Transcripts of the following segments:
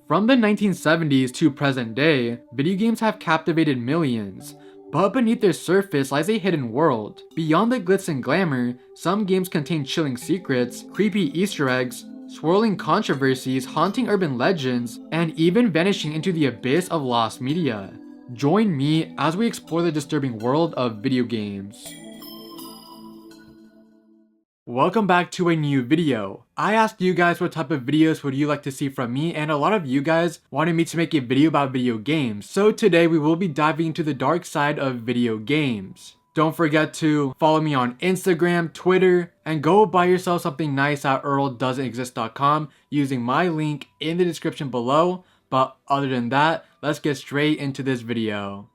From the 1970s to present day, video games have captivated millions. But beneath their surface lies a hidden world. Beyond the glitz and glamour, some games contain chilling secrets, creepy Easter eggs, swirling controversies, haunting urban legends, and even vanishing into the abyss of lost media. Join me as we explore the disturbing world of video games. Welcome back to a new video. I asked you guys what type of videos would you like to see from me, and a lot of you guys wanted me to make a video about video games. So today we will be diving into the dark side of video games. Don't forget to follow me on Instagram, Twitter, and go buy yourself something nice at EARL using my link in the description below. But other than that, let's get straight into this video.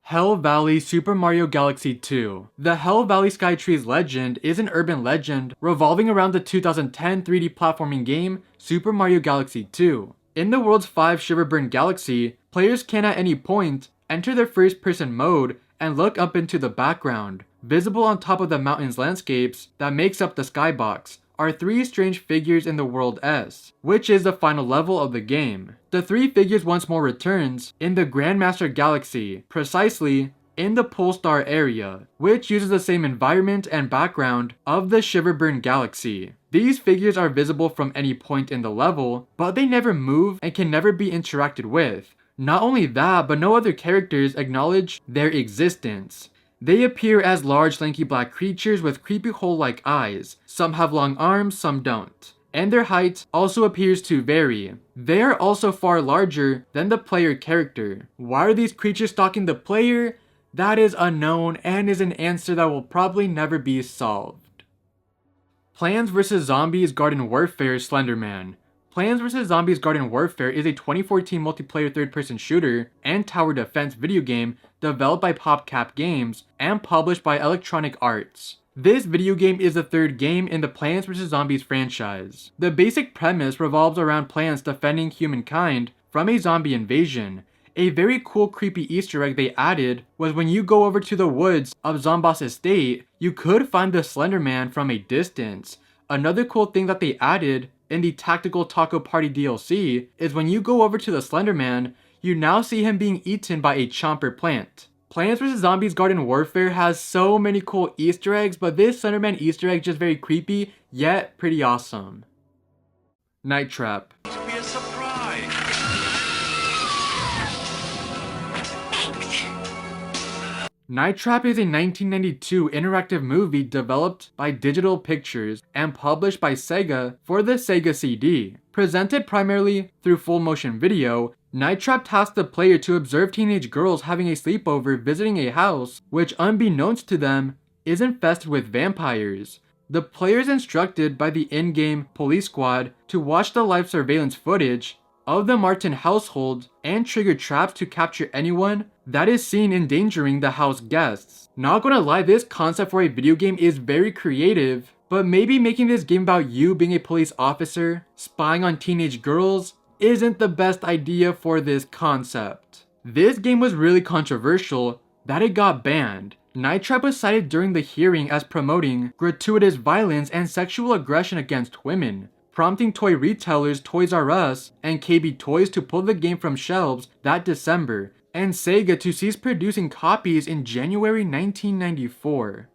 Hell Valley Super Mario Galaxy 2. The Hell Valley Skytree's legend is an urban legend revolving around the 2010 3D platforming game Super Mario Galaxy 2. In the world's 5 Shiverburn Galaxy, players can at any point enter their first-person mode and look up into the background. Visible on top of the mountains landscapes that makes up the skybox are 3 strange figures in the world S, which is the final level of the game. The 3 figures once more returns in the Grandmaster Galaxy, precisely in the Polestar area, which uses the same environment and background of the Shiverburn Galaxy. These figures are visible from any point in the level, but they never move and can never be interacted with. Not only that, but no other characters acknowledge their existence. They appear as large lanky black creatures with creepy hole-like eyes. Some have long arms, some don't. And their height also appears to vary. They are also far larger than the player character. Why are these creatures stalking the player? That is unknown and is an answer that will probably never be solved. Plants vs. Zombies Garden Warfare Slenderman. Plants vs. Zombies Garden Warfare is a 2014 multiplayer third-person shooter and tower defense video game developed by PopCap Games and published by Electronic Arts. This video game is the 3rd game in the Plants vs. Zombies franchise. The basic premise revolves around plants defending humankind from a zombie invasion. A very cool creepy Easter egg they added was when you go over to the woods of Zomboss Estate, you could find the Slenderman from a distance. Another cool thing that they added in the Tactical Taco Party DLC is when you go over to the Slenderman, you now see him being eaten by a chomper plant. Plants vs. Zombies Garden Warfare has so many cool Easter eggs, but this Slenderman Easter egg is just very creepy, yet pretty awesome. Night Trap. To be a surprise. Night Trap is a 1992 interactive movie developed by Digital Pictures and published by Sega for the Sega CD. Presented primarily through full motion video, Night Trap tasks the player to observe teenage girls having a sleepover visiting a house which, unbeknownst to them, is infested with vampires. The player is instructed by the in-game police squad to watch the live surveillance footage of the Martin household and trigger traps to capture anyone that is seen endangering the house guests. Not gonna lie, this concept for a video game is very creative, but maybe making this game about you being a police officer, spying on teenage girls, isn't the best idea for this concept. This game was really controversial that it got banned. Night Trap was cited during the hearing as promoting gratuitous violence and sexual aggression against women, prompting toy retailers Toys R Us and KB Toys to pull the game from shelves that December, and Sega to cease producing copies in January 1994.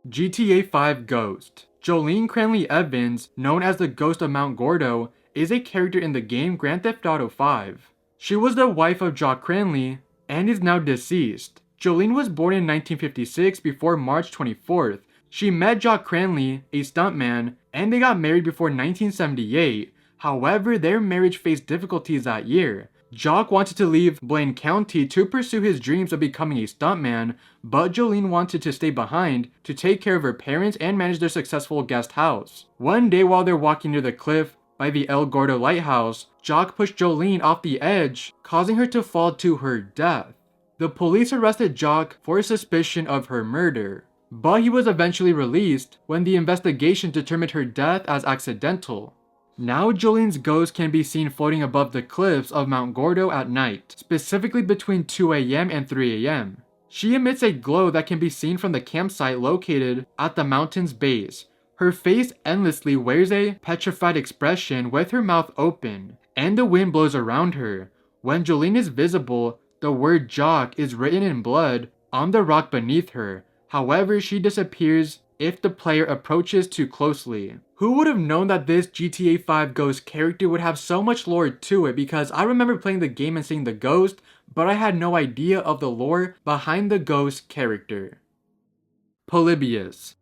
GTA 5 Ghost. Jolene Cranley Evans, known as the Ghost of Mount Gordo, is a character in the game Grand Theft Auto 5. She was the wife of Jock Cranley and is now deceased. Jolene was born in 1956 before March 24th. She met Jock Cranley, a stuntman, and they got married before 1978. However, their marriage faced difficulties that year. Jock wanted to leave Blaine County to pursue his dreams of becoming a stuntman, but Jolene wanted to stay behind to take care of her parents and manage their successful guest house. One day while they're walking near the cliff by the El Gordo Lighthouse, Jock pushed Jolene off the edge, causing her to fall to her death. The police arrested Jock for suspicion of her murder, but he was eventually released when the investigation determined her death as accidental. Now Jolene's ghost can be seen floating above the cliffs of Mount Gordo at night, specifically between 2 a.m. and 3 a.m. She emits a glow that can be seen from the campsite located at the mountain's base. Her face endlessly wears a petrified expression with her mouth open. and the wind blows around her. When Jolene is visible, the word Jock is written in blood on the rock beneath her. However, she disappears if the player approaches too closely. Who would have known that this GTA 5 ghost character would have so much lore to it, because I remember playing the game and seeing the ghost, but I had no idea of the lore behind the ghost character. Polybius.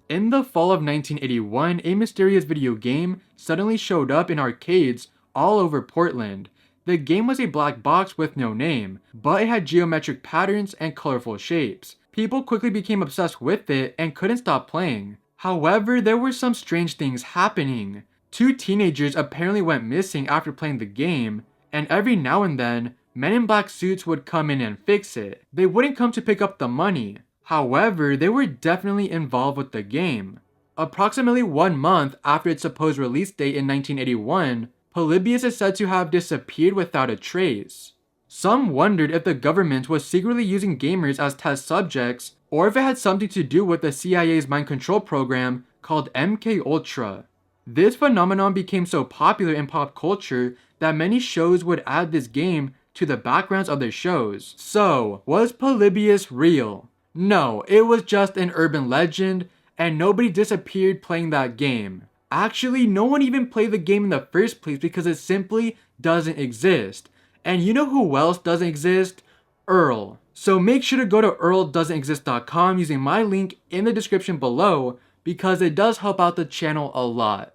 In the fall of 1981, a mysterious video game suddenly showed up in arcades all over Portland. The game was a black box with no name, but it had geometric patterns and colorful shapes. People quickly became obsessed with it and couldn't stop playing. However, there were some strange things happening. 2 teenagers apparently went missing after playing the game, and every now and then, men in black suits would come in and fix it. They wouldn't come to pick up the money. However, they were definitely involved with the game. Approximately 1 month after its supposed release date in 1981, Polybius is said to have disappeared without a trace. Some wondered if the government was secretly using gamers as test subjects, or if it had something to do with the CIA's mind control program called MKUltra. This phenomenon became so popular in pop culture that many shows would add this game to the backgrounds of their shows. So, was Polybius real? No, it was just an urban legend, and nobody disappeared playing that game. Actually, no one even played the game in the first place because it simply doesn't exist. And you know who else doesn't exist? EARL. So make sure to go to earldoesn'texist.com using my link in the description below, because it does help out the channel a lot.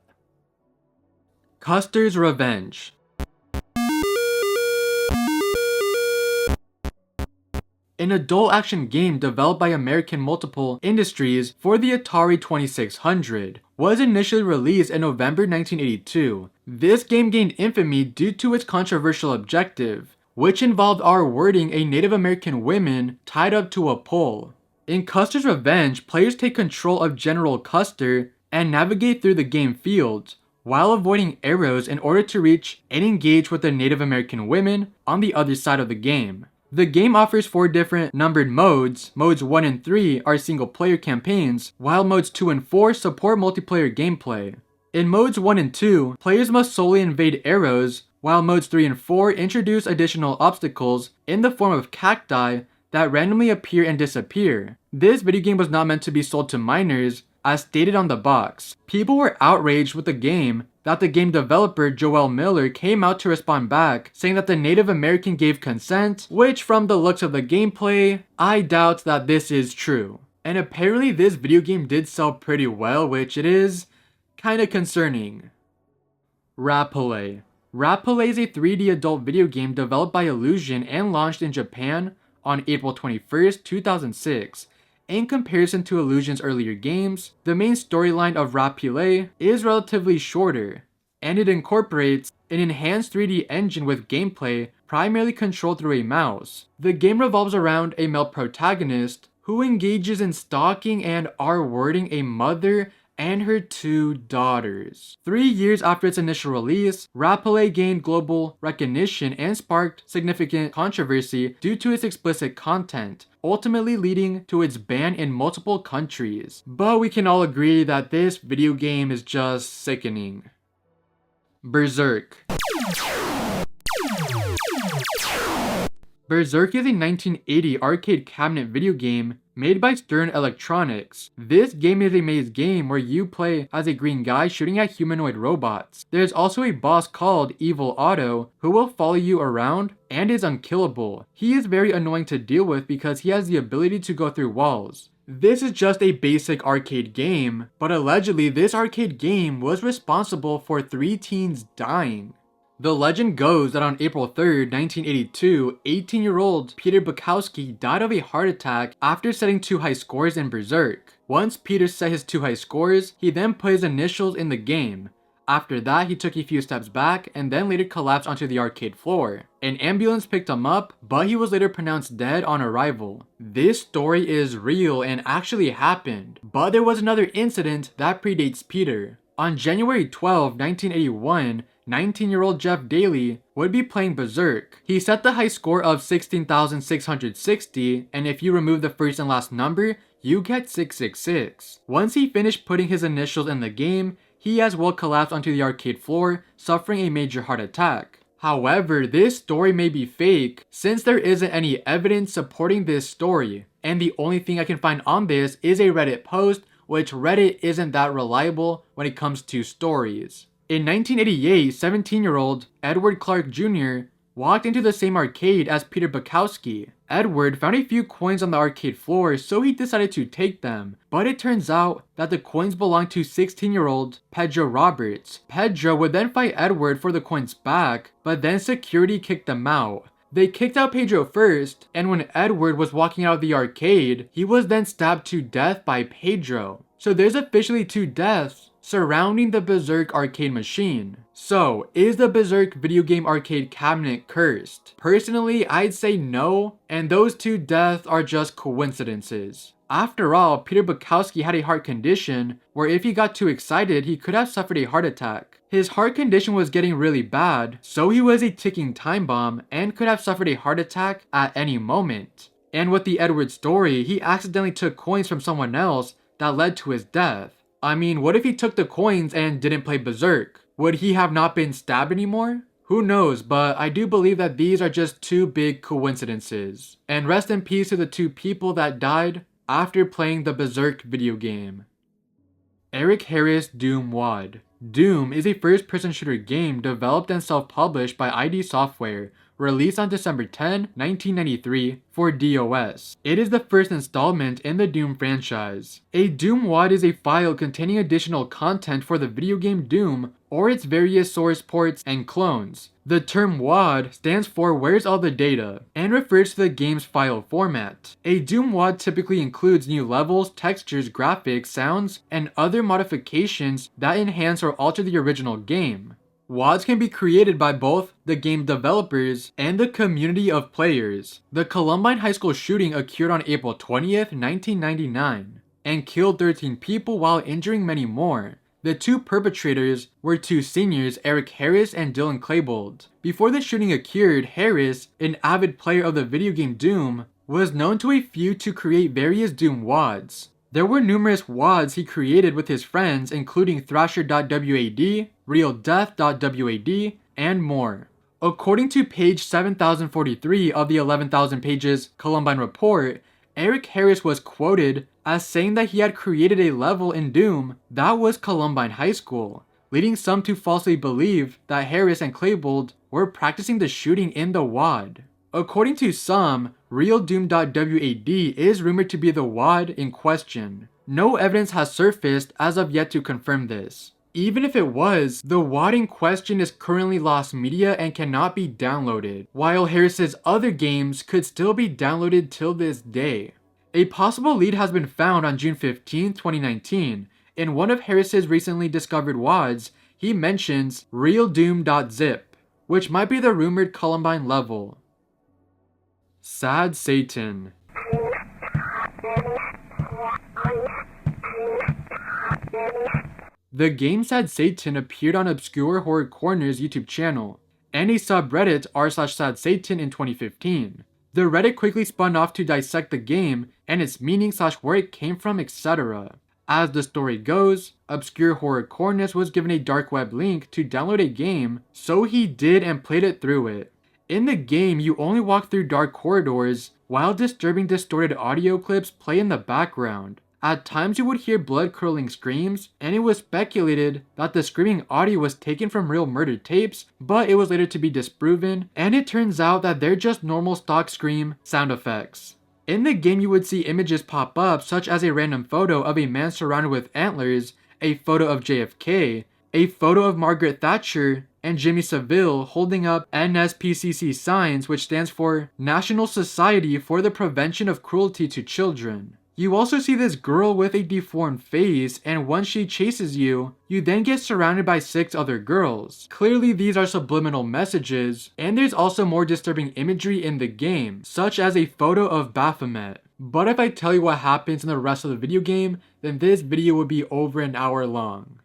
Custer's Revenge. An adult action game developed by American Multiple Industries for the Atari 2600, was initially released in November 1982. This game gained infamy due to its controversial objective, which involved R-wording a Native American woman tied up to a pole. In Custer's Revenge, players take control of General Custer and navigate through the game fields, while avoiding arrows in order to reach and engage with the Native American women on the other side of the game. The game offers 4 different numbered modes. Modes 1 and 3 are single player campaigns, while modes 2 and 4 support multiplayer gameplay. In modes 1 and 2, players must solely invade arrows, while modes 3 and 4 introduce additional obstacles in the form of cacti that randomly appear and disappear. This video game was not meant to be sold to minors, as stated on the box. People were outraged with the game that the game developer Joel Miller came out to respond back, saying that the Native American gave consent, which from the looks of the gameplay, I doubt that this is true. And apparently this video game did sell pretty well, which it is kinda concerning. Rapelay. Rapelay is a 3D adult video game developed by Illusion and launched in Japan on April 21st, 2006. In comparison to Illusion's earlier games, the main storyline of Rapelay is relatively shorter, and it incorporates an enhanced 3D engine with gameplay primarily controlled through a mouse. The game revolves around a male protagonist who engages in stalking and R-wording a mother and her 2 daughters. 3 years after its initial release, Rapelay gained global recognition and sparked significant controversy due to its explicit content, ultimately leading to its ban in multiple countries. But we can all agree that this video game is just sickening. Berserk. Berserk is a 1980 arcade cabinet video game made by Stern Electronics. This game is a maze game where you play as a green guy shooting at humanoid robots. There's also a boss called Evil Otto who will follow you around and is unkillable. He is very annoying to deal with because he has the ability to go through walls. This is just a basic arcade game, but allegedly this arcade game was responsible for 3 teens dying. The legend goes that on April 3rd, 1982, 18-year-old Peter Bukowski died of a heart attack after setting 2 high scores in Berserk. Once Peter set his 2 high scores, he then put his initials in the game. After that, he took a few steps back and then later collapsed onto the arcade floor. An ambulance picked him up, but he was later pronounced dead on arrival. This story is real and actually happened, but there was another incident that predates Peter. On January 12, 1981, 19-year-old Jeff Daly would be playing Berserk. He set the high score of 16,660, and if you remove the first and last number, you get 666. Once he finished putting his initials in the game, he as well collapsed onto the arcade floor, suffering a major heart attack. However, this story may be fake since there isn't any evidence supporting this story, and the only thing I can find on this is a Reddit post, which Reddit isn't that reliable when it comes to stories. In 1988, 17-year-old Edward Clark Jr. walked into the same arcade as Peter Bukowski. Edward found a few coins on the arcade floor, so he decided to take them, but it turns out that the coins belonged to 16-year-old Pedro Roberts. Pedro would then fight Edward for the coins back, but then security kicked them out. They kicked out Pedro first, and when Edward was walking out of the arcade, he was then stabbed to death by Pedro. So there's officially 2 deaths surrounding the Berserk arcade machine. So, is the Berserk video game arcade cabinet cursed? Personally, I'd say no, and those 2 deaths are just coincidences. After all, Peter Bukowski had a heart condition where if he got too excited, he could have suffered a heart attack. His heart condition was getting really bad, so he was a ticking time bomb and could have suffered a heart attack at any moment. And with the Edward story, he accidentally took coins from someone else that led to his death. I mean, what if he took the coins and didn't play Berserk? Would he have not been stabbed anymore? Who knows, but I do believe that these are just 2 big coincidences. And rest in peace to the 2 people that died after playing the Berserk video game. Eric Harris Doom WAD. Doom is a first-person shooter game developed and self-published by ID Software, released on December 10, 1993 for DOS. It is the first installment in the Doom franchise. A Doom WAD is a file containing additional content for the video game Doom or its various source ports and clones. The term WAD stands for Where's All the Data and refers to the game's file format. A Doom WAD typically includes new levels, textures, graphics, sounds, and other modifications that enhance or alter the original game. WADs can be created by both the game developers and the community of players. The Columbine High School shooting occurred on April 20th, 1999, and killed 13 people while injuring many more. The 2 perpetrators were 2 seniors, Eric Harris and Dylan Klebold. Before the shooting occurred, Harris, an avid player of the video game Doom, was known to a few to create various Doom WADs. There were numerous WADs he created with his friends, including Thrasher.wad, RealDeath.wad, and more. According to page 7043 of the 11,000 pages Columbine report, Eric Harris was quoted as saying that he had created a level in Doom that was Columbine High School, leading some to falsely believe that Harris and Klebold were practicing the shooting in the WAD. According to some, RealDoom.wad is rumored to be the WAD in question. No evidence has surfaced as of yet to confirm this. Even if it was, the WAD in question is currently lost media and cannot be downloaded, while Harris's other games could still be downloaded till this day. A possible lead has been found on June 15, 2019. In one of Harris's recently discovered WADs, he mentions RealDoom.zip, which might be the rumored Columbine level. Sad Satan. The game Sad Satan appeared on Obscure Horror Corner's YouTube channel, and a subreddit r/SadSatan in 2015. The Reddit quickly spun off to dissect the game and its meaning / where it came from, etc. As the story goes, Obscure Horror Corners was given a dark web link to download a game, so he did and played it through it. In the game, you only walk through dark corridors while disturbing distorted audio clips play in the background. At times you would hear blood-curdling screams, and it was speculated that the screaming audio was taken from real murder tapes, but it was later to be disproven, and it turns out that they're just normal stock scream sound effects. In the game, you would see images pop up such as a random photo of a man surrounded with antlers, a photo of JFK, a photo of Margaret Thatcher, and Jimmy Savile holding up NSPCC signs, which stands for National Society for the Prevention of Cruelty to Children. You also see this girl with a deformed face, and once she chases you, you then get surrounded by 6 other girls. Clearly these are subliminal messages, and there's also more disturbing imagery in the game, such as a photo of Baphomet. But if I tell you what happens in the rest of the video game, then this video would be over an hour long.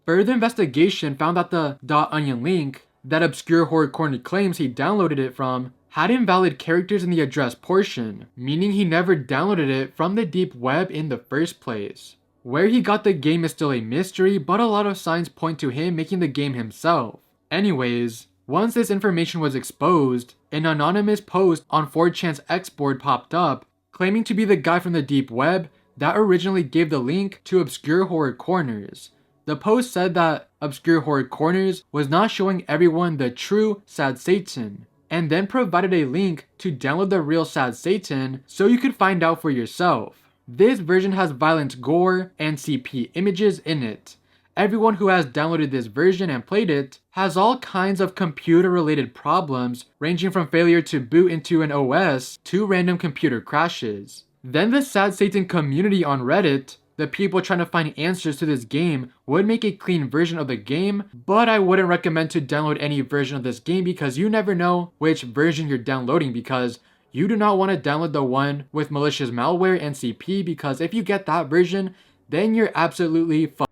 Further investigation found that the .onion link that Obscure Horror Corner claims he downloaded it from had invalid characters in the address portion, meaning he never downloaded it from the deep web in the first place. Where he got the game is still a mystery, but a lot of signs point to him making the game himself. Anyways, once this information was exposed, an anonymous post on 4chan's X board popped up, claiming to be the guy from the deep web that originally gave the link to Obscure Horror Corners. The post said that Obscure Horror Corners was not showing everyone the true Sad Satan, and then provided a link to download the real Sad Satan so you could find out for yourself. This version has violent gore and CP images in it. Everyone who has downloaded this version and played it has all kinds of computer related problems, ranging from failure to boot into an OS to random computer crashes. Then the Sad Satan community on Reddit, the people trying to find answers to this game, would make a clean version of the game, but I wouldn't recommend to download any version of this game because you never know which version you're downloading, because you do not want to download the one with malicious malware and CP, because if you get that version, then you're absolutely fucked.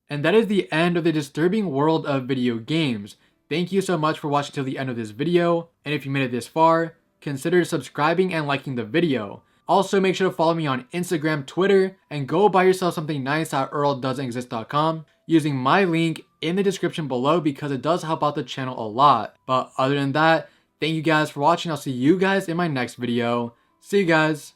And that is the end of the disturbing world of video games. Thank you so much for watching till the end of this video, and if you made it this far, consider subscribing and liking the video. Also, make sure to follow me on Instagram, Twitter, and go buy yourself something nice at EARL using my link in the description below because it does help out the channel a lot. But other than that, thank you guys for watching. I'll see you guys in my next video. See you guys.